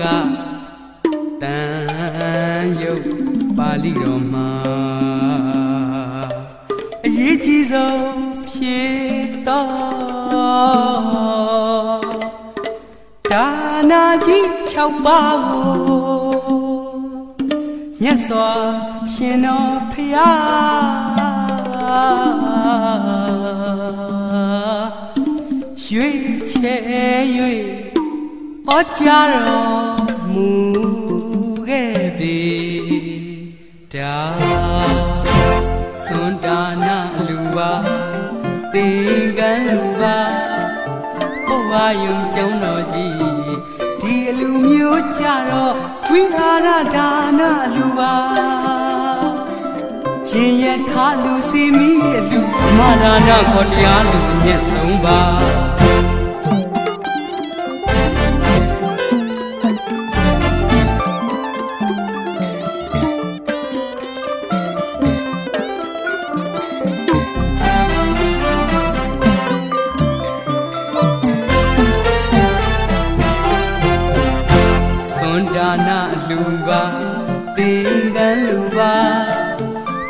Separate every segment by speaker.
Speaker 1: ကတန်ရုပ်ပါဠိတော်မှာအရေးကြီးဆုံးဖြစ်တော်ဒါနာကြီး6ပါးကိုမြတ်စွာရှင်တော်ဖရာရွေချဲ၍ဩကြားတော်မူခဲ့ပြီဒါစွန်ဒါနာလူပါသင်္ကန်းလူပါဘဝယုံကျောင်းတော်ကြီးဒီအလူမျိုးကြတော့ဝိဟာရဒါနာလူပါရှင်ရထားလူစီမီအလူမဒါနာခေါ်တရားလူမျက်ဆုံးပါဒါနာလူပါသင်္ကန်းလူပါ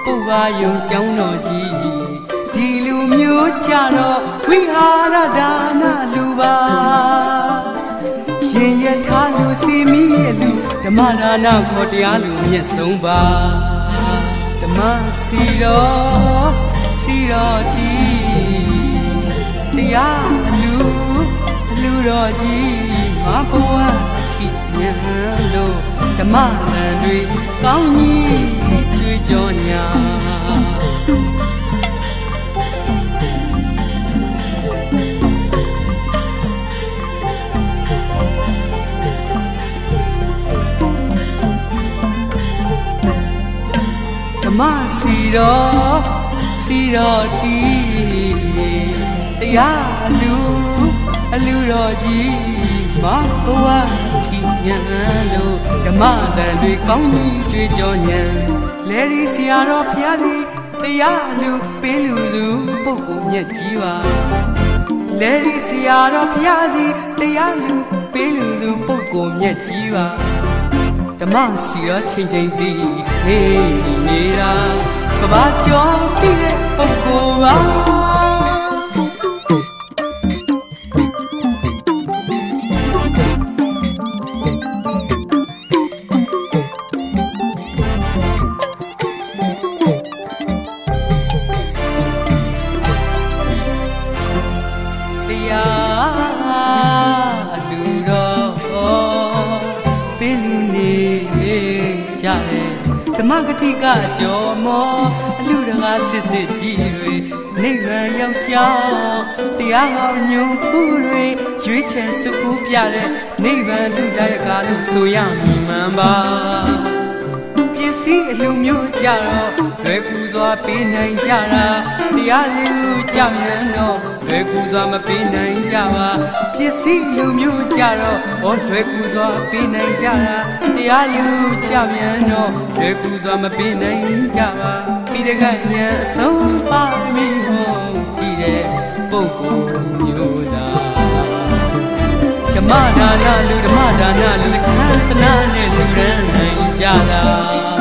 Speaker 1: ဘုရားယုံကျောင်းတော်ကြီးဒီလူမျိုးကြတော့ဝိဟာရဒါနာလူပါရှင်ရထားလူစီမီရဲ့လူဓမ္မဒါနခေါ်တရားလူမျက်ဆုံးပါဓမ္မစီတော်တီတရားလူတော်ကြီးမဘဝဉာဏ်လို့ဓမ္မလံတွေကောင်းကြီးကြွေးကြော်ညာဓမ္မစီတော်တီတရားအလူတော်ကြီးမဘဝထိညာလို့ဓမ္မတန်တွေကောင်းကြီးကြွေးကြော်ညာလေဒီဆရာတော်ဖျားစီတရားလူပေးလူစုပုဂ္ဂိုလ်မြတ်ကြီးပါလေဒီဆရာတော်ဖျားစီတရားလူပေးလူစုပုဂ္ဂိုလ်မြတ်ကြီးပါဓမ္မစီတော်ချင်းချင်းတီးဟေးနေတာကဘာကျော်တည်တဲ့ပုဂ္ဂိုလ်ပါဓမ္မဂတိကကြော်မောအလူတကားစစ်စစ်ကြီးတွေနိဗ္ဗာန်ရောက်ကြောင်းတရားဟောညွန်ဖူးတွေရွေးချယ်စုကူးပြတဲ့နိဗ္ဗာန်လူတရားကားလို့ဆိုရမှန်ပါပစ္စည်းအလူမျိုးကြတော့လွယ်ကူစွာပေးနိုင်ကြတာတရားလူကြမြန်တော့လွယ်ကူစွာမပေးနိုင်ကြပါပစ္စည်းလူမျိုးကြတော့လွယ်ကူစွာပေးနိုင်ကြတာတရားလူကြမြန်တော့လွယ်ကူစွာမပေးနိုင်ကြပါပြီးတကညာအဆုံးပါမီဟောကြည့်တဲ့ပုဂ္ဂိုလ်မျိုးသာဓမ္မဒါနလူခန္ဓနာနဲ့လူရန်နိုင်ကြတာ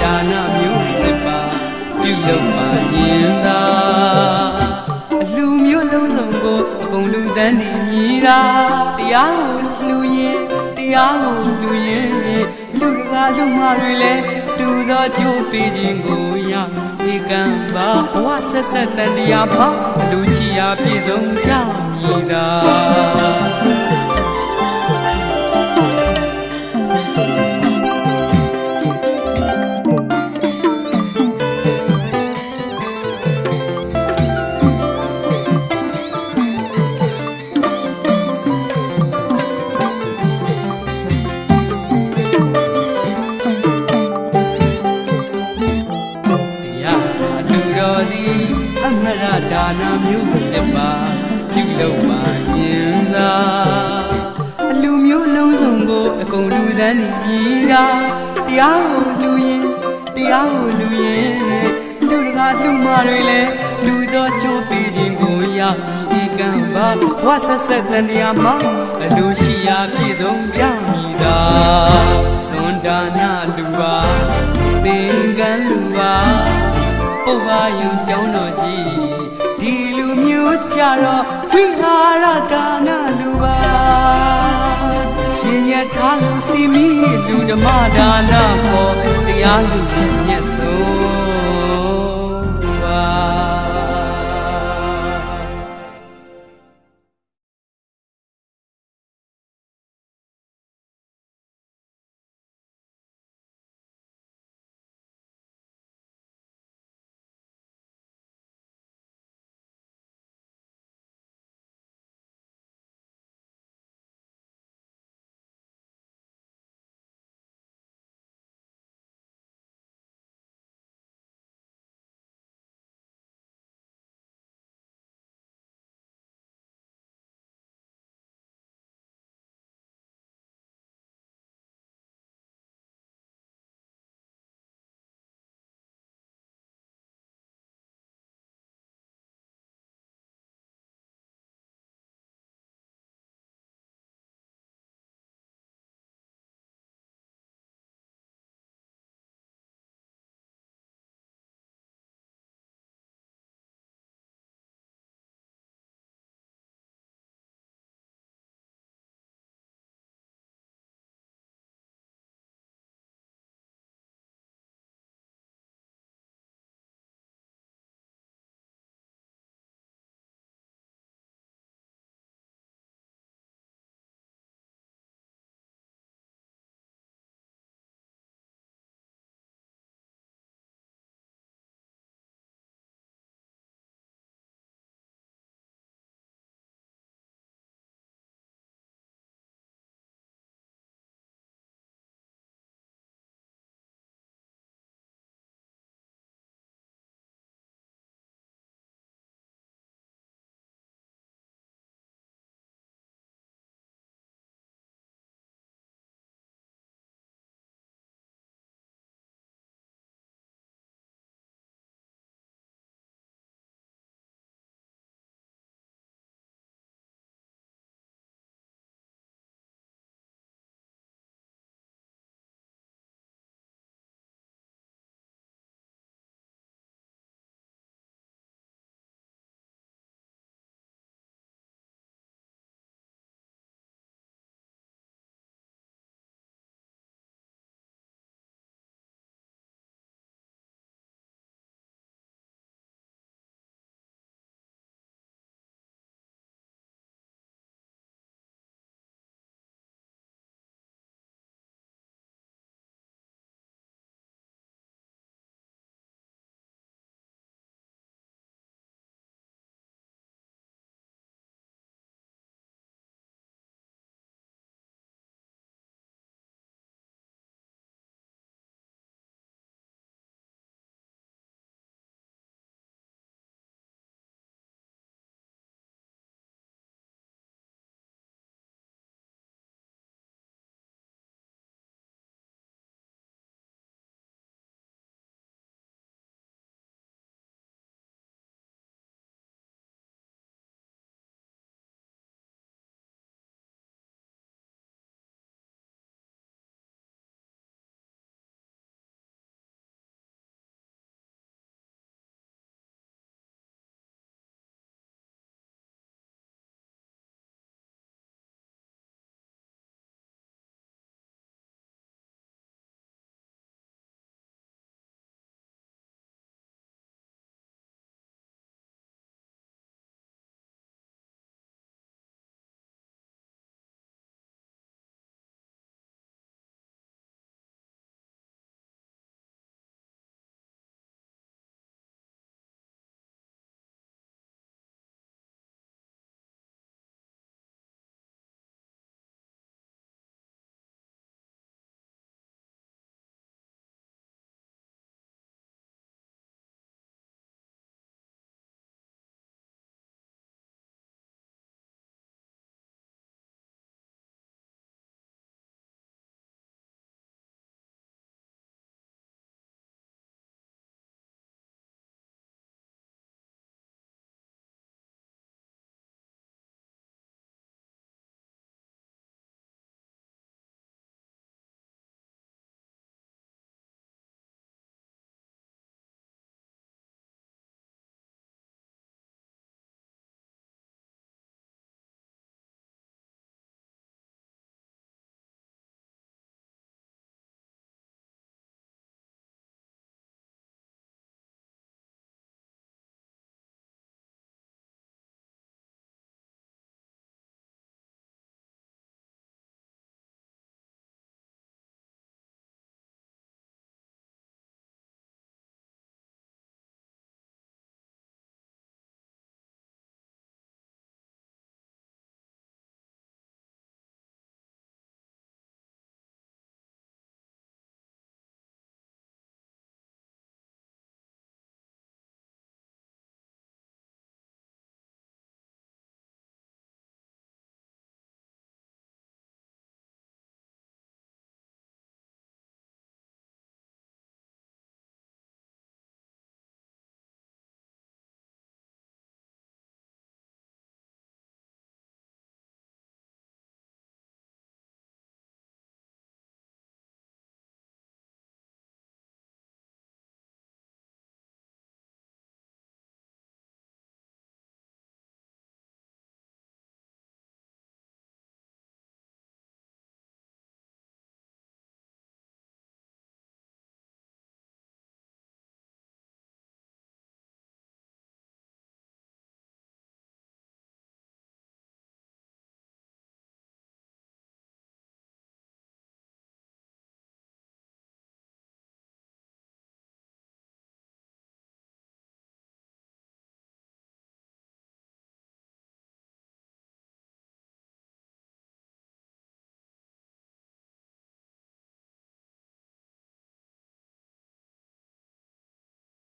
Speaker 1: ဒါနမျိုးစစ်ပါပြုလုပ်ပါရင်သာအလူမျိုးလုံးစုံကိုအကုန်လူတန်းနေမြည်တာတရားကိုလူရင်လူတကာလူမတွေလည်းတူသောကြိုးပေးခြင်းကိုရမြေကံပါဘဝဆက်တန်တရားပါလူချီရာပြည့်စုံကြမြည်တာ နာမျိုးစစ်ပါပြုလုပ်ပါရင်သာအလူမျိုးလုံးစုံကိုအကုန်လူသန်းနေပြီတာတရားကိုလူရင်တရားကိုလူရင်လူတကာလူမတွေလည်းလူသောချိုးပေးခြင်းကိုရပြီဧကံပါဘဝဆက်ဆက်တန်တရားမှာအလူရှိရာပြည့်စုံကြမည်သာစွန်ဒါနာလူပါသင်္ကန်းလူပါပုဗ္ဗာယုံကျောင်းတော်ကြီးဒီလူမျိုးကြတော့ဝိဟာရဒါနလူပါရှင်ရထားလူစီမီလူဓမ္မဒါနပေါ်တရားလူမြတ်စွ